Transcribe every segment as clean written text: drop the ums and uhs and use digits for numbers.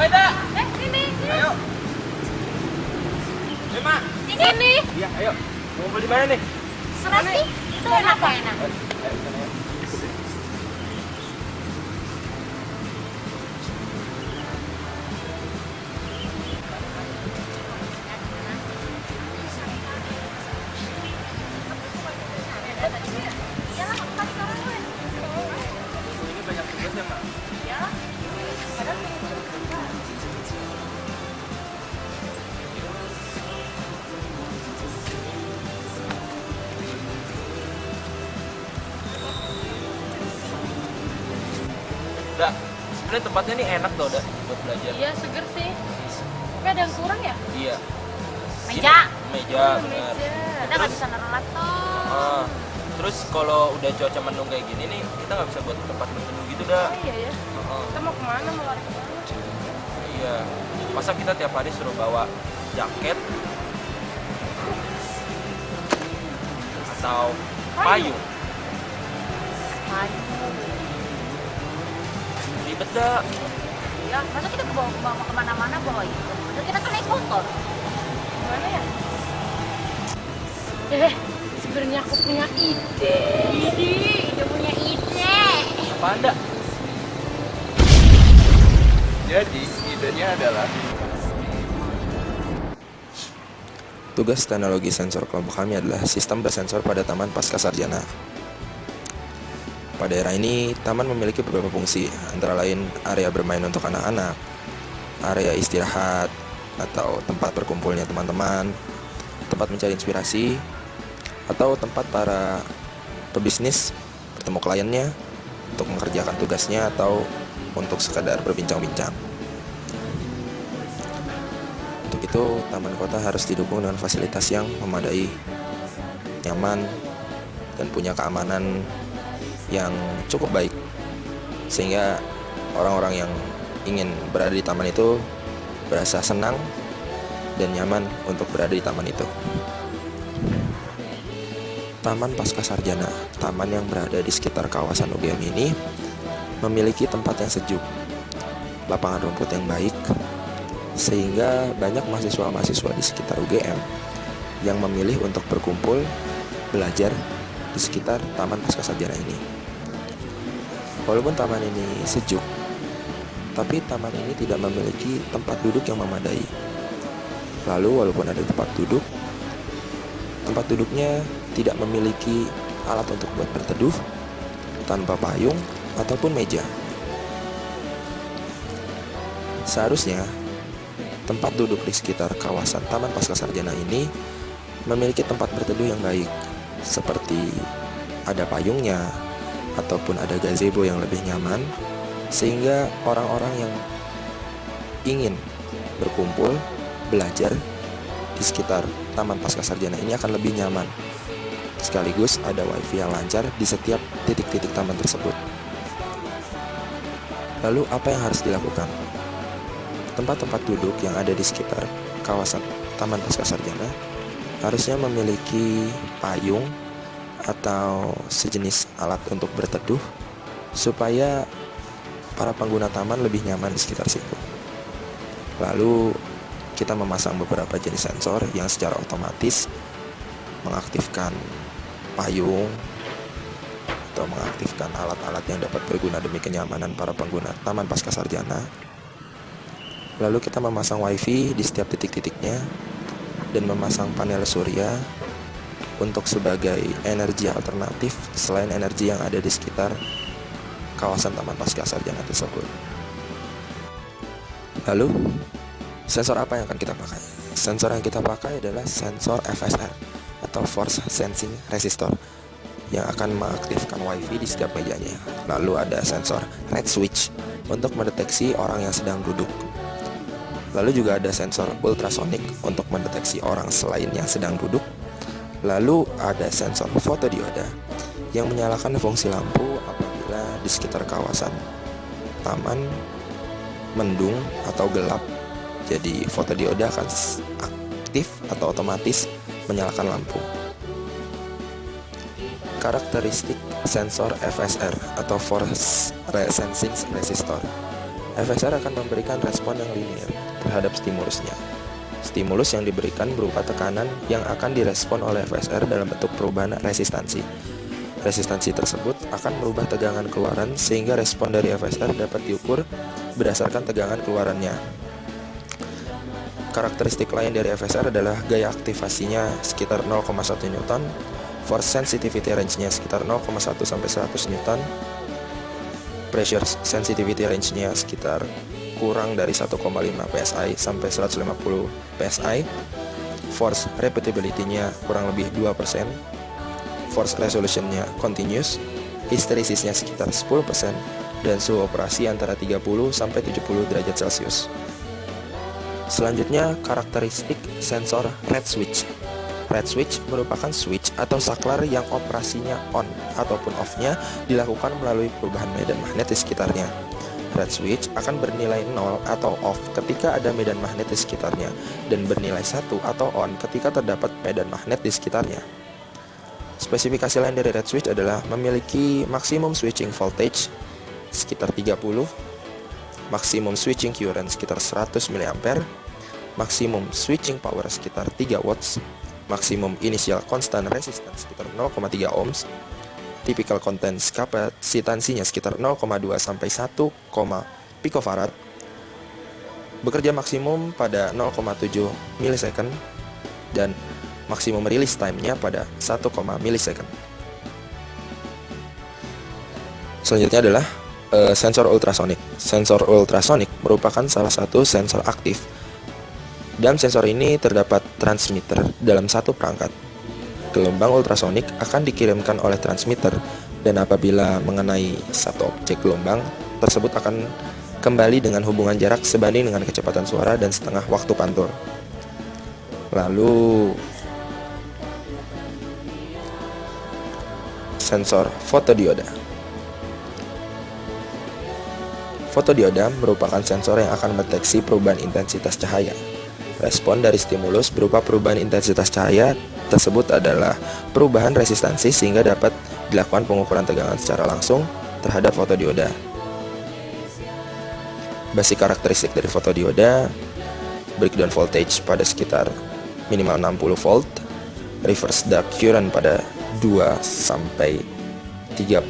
Dak. Sini. Ayo. Mak. Sini. Iya, ayo. Mau ngumpul di mana nih? Serah sih. Itu enak apa enak? Ayo, sana ya. Iyalah, kamu tadi sekarang gue. Ini banyak tugas ya, Mak? Iyalah. Padahal pengen juga. Dak, sebenarnya tempatnya nih enak loh, Dak, buat belajar. Iya, seger sih. Tapi ada yang kurang ya? Iya. Meja. Meja, benar. Kita nggak bisa naruh laptop. Ah, terus kalau udah cuaca mendung kayak gini nih, kita nggak bisa buat tempat berteduh gitu, Dak. Oh iya ya. Ah, Kita mau kemana? Mau lari kemana? iya. Masa kita tiap hari suruh bawa jaket atau payung? Ayo. Ribet, Dak. Ya, masa kita bawa kemana-mana bawa itu? Padahal kita kan naik motor. Gimana ya? Sebenarnya aku punya ide. Ide punya ide. Apaan, Dak? Jadi, idenya adalah Tugas teknologi sensor kelompok kami adalah sistem bersensor pada taman pasca sarjana. Pada era ini, taman memiliki beberapa fungsi, antara lain area bermain untuk anak-anak, area istirahat, atau tempat berkumpulnya teman-teman, tempat mencari inspirasi, atau tempat para pebisnis bertemu kliennya untuk mengerjakan tugasnya atau untuk sekadar berbincang-bincang. Untuk itu, taman kota harus didukung dengan fasilitas yang memadai, nyaman, dan punya keamanan yang cukup baik, sehingga orang-orang yang ingin berada di taman itu berasa senang dan nyaman untuk berada di taman itu. Taman Pasca Sarjana, taman yang berada di sekitar kawasan UGM ini memiliki tempat yang sejuk, lapangan rumput yang baik, sehingga banyak mahasiswa-mahasiswa di sekitar UGM yang memilih untuk berkumpul belajar di sekitar Taman Pasca Sarjana ini. Walaupun taman ini sejuk, tapi taman ini tidak memiliki tempat duduk yang memadai. Lalu walaupun ada tempat duduknya tidak memiliki alat untuk buat berteduh, tanpa payung ataupun meja. Seharusnya tempat duduk di sekitar kawasan Taman Pasca Sarjana ini memiliki tempat berteduh yang baik, seperti ada payungnya ataupun ada gazebo yang lebih nyaman, sehingga orang-orang yang ingin berkumpul belajar di sekitar Taman Pasca Sarjana ini akan lebih nyaman. Sekaligus ada wifi yang lancar di setiap titik-titik taman tersebut. Lalu apa yang harus dilakukan? Tempat-tempat duduk yang ada di sekitar kawasan Taman Pasca Sarjana harusnya memiliki payung atau sejenis alat untuk berteduh supaya para pengguna taman lebih nyaman di sekitar situ. Lalu kita memasang beberapa jenis sensor yang secara otomatis mengaktifkan payung atau mengaktifkan alat-alat yang dapat berguna demi kenyamanan para pengguna Taman Pasca Sarjana. Lalu kita memasang wifi di setiap titik-titiknya dan memasang panel surya untuk sebagai energi alternatif selain energi yang ada di sekitar kawasan Taman Pasca Sarjana tersebut. Lalu, sensor apa yang akan kita pakai? Sensor yang kita pakai adalah sensor FSR atau Force Sensing Resistor yang akan mengaktifkan wifi di setiap mejanya. Lalu ada sensor Red Switch untuk mendeteksi orang yang sedang duduk. Lalu juga ada sensor ultrasonic untuk mendeteksi orang selain yang sedang duduk. Lalu ada sensor fotodioda yang menyalakan fungsi lampu apabila di sekitar kawasan taman mendung atau gelap. Jadi fotodioda akan aktif atau otomatis menyalakan lampu. Karakteristik sensor FSR atau Force Sensing Resistor FSR akan memberikan respon yang linear terhadap stimulusnya. Stimulus yang diberikan berupa tekanan yang akan direspon oleh FSR dalam bentuk perubahan resistansi. Resistansi tersebut akan merubah tegangan keluaran sehingga respon dari FSR dapat diukur berdasarkan tegangan keluarannya. Karakteristik lain dari FSR adalah gaya aktivasinya sekitar 0,1 Newton, force sensitivity range-nya sekitar 0,1 sampai 100 Newton, pressure sensitivity range-nya sekitar kurang dari 1,5 psi sampai 150 psi, force repeatability-nya kurang lebih 2%, force resolution-nya continuous, hysteresisnya sekitar 10%, dan suhu operasi antara 30 sampai 70 derajat Celcius. Selanjutnya, karakteristik sensor red switch. Red switch merupakan switch atau saklar yang operasinya on ataupun off-nya dilakukan melalui perubahan medan magnet di sekitarnya. Red switch akan bernilai 0 atau off ketika ada medan magnet di sekitarnya, dan bernilai 1 atau on ketika terdapat medan magnet di sekitarnya. Spesifikasi lain dari red switch adalah memiliki maksimum switching voltage sekitar 30, maksimum switching current sekitar 100 mA, maksimum switching power sekitar 3 watts, maksimum initial constant resistance sekitar 0,3 ohms, typical contents kapasitansinya sekitar 0,2 sampai 1, picofarad, bekerja maksimum pada 0,7 milisecond, dan maksimum release time-nya pada 1, milisecond. Selanjutnya adalah sensor ultrasonic. Sensor ultrasonic merupakan salah satu sensor aktif. Dalam sensor ini terdapat transmitter dalam satu perangkat. Gelombang ultrasonik akan dikirimkan oleh transmitter, dan apabila mengenai satu objek gelombang tersebut akan kembali dengan hubungan jarak sebanding dengan kecepatan suara dan setengah waktu pantul. Lalu sensor fotodioda. Fotodioda merupakan sensor yang akan mendeteksi perubahan intensitas cahaya. Respon dari stimulus berupa perubahan intensitas cahaya tersebut adalah perubahan resistansi sehingga dapat dilakukan pengukuran tegangan secara langsung terhadap fotodioda. Basic karakteristik dari fotodioda: breakdown voltage pada sekitar minimal 60 volt, reverse dark current pada 2 sampai 30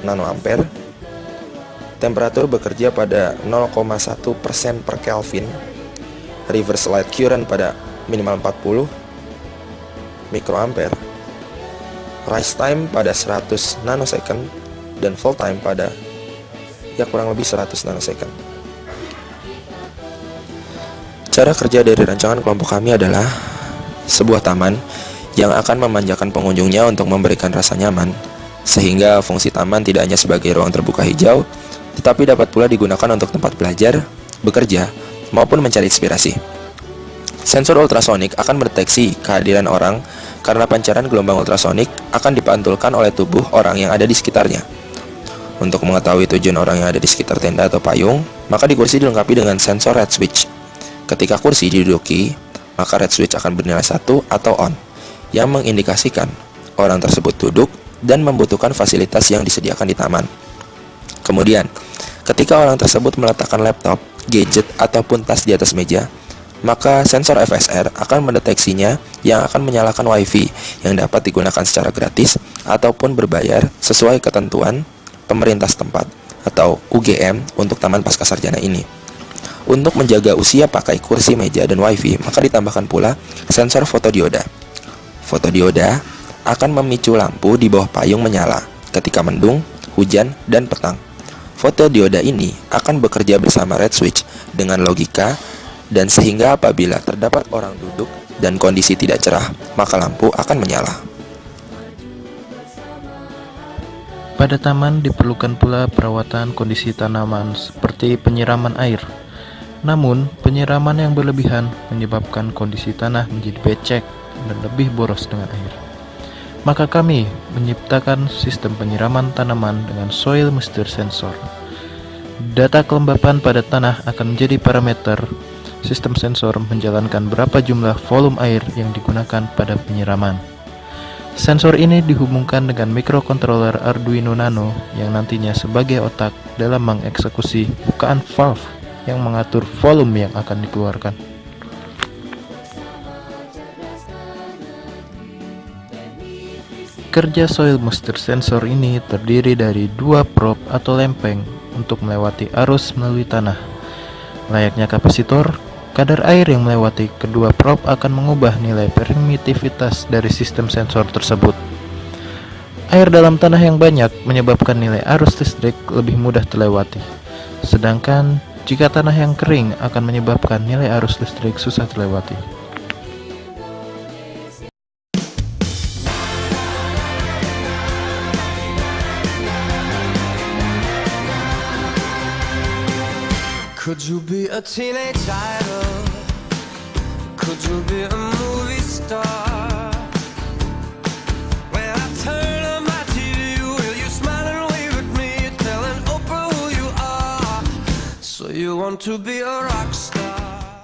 nanoampere, temperatur bekerja pada 0,1% per Kelvin, reverse light current pada minimal 40 mikroampere, rise time pada 100 nanosecond, dan fall time pada kurang lebih 100 nanosecond. Cara kerja dari rancangan kelompok kami adalah sebuah taman yang akan memanjakan pengunjungnya untuk memberikan rasa nyaman, sehingga fungsi taman tidak hanya sebagai ruang terbuka hijau, tetapi dapat pula digunakan untuk tempat belajar, bekerja, maupun mencari inspirasi. Sensor ultrasonik akan mendeteksi kehadiran orang karena pancaran gelombang ultrasonik akan dipantulkan oleh tubuh orang yang ada di sekitarnya. Untuk mengetahui tujuan orang yang ada di sekitar tenda atau payung, maka di kursi dilengkapi dengan sensor red switch. Ketika kursi diduduki, maka red switch akan bernilai 1 atau on, yang mengindikasikan orang tersebut duduk dan membutuhkan fasilitas yang disediakan di taman. Kemudian, ketika orang tersebut meletakkan laptop, gadget, ataupun tas di atas meja, maka sensor FSR akan mendeteksinya yang akan menyalakan WiFi yang dapat digunakan secara gratis ataupun berbayar sesuai ketentuan pemerintah setempat atau UGM untuk Taman Pascasarjana ini. Untuk menjaga usia pakai kursi, meja, dan WiFi, maka ditambahkan pula sensor fotodioda. Fotodioda akan memicu lampu di bawah payung menyala ketika mendung, hujan, dan petang. Fotodioda ini akan bekerja bersama red switch dengan logika, dan sehingga apabila terdapat orang duduk dan kondisi tidak cerah, maka lampu akan menyala. Pada taman diperlukan pula perawatan kondisi tanaman seperti penyiraman air. Namun, penyiraman yang berlebihan menyebabkan kondisi tanah menjadi becek dan lebih boros dengan air. Maka kami menciptakan sistem penyiraman tanaman dengan soil moisture sensor. Data kelembapan pada tanah akan menjadi parameter. Sistem sensor menjalankan berapa jumlah volume air yang digunakan pada penyiraman. Sensor ini dihubungkan dengan microcontroller Arduino Nano yang nantinya sebagai otak dalam mengeksekusi bukaan valve yang mengatur volume yang akan dikeluarkan. Kerja soil moisture sensor ini terdiri dari dua probe atau lempeng untuk melewati arus melalui tanah. Layaknya kapasitor, kadar air yang melewati kedua probe akan mengubah nilai permitivitas dari sistem sensor tersebut. Air dalam tanah yang banyak menyebabkan nilai arus listrik lebih mudah terlewati. Sedangkan jika tanah yang kering akan menyebabkan nilai arus listrik susah terlewati. Could you be a teenage idol? Could you be a movie star? When I turn on my TV, will you smile and wave at me, telling Oprah who you are? So you want to be a rock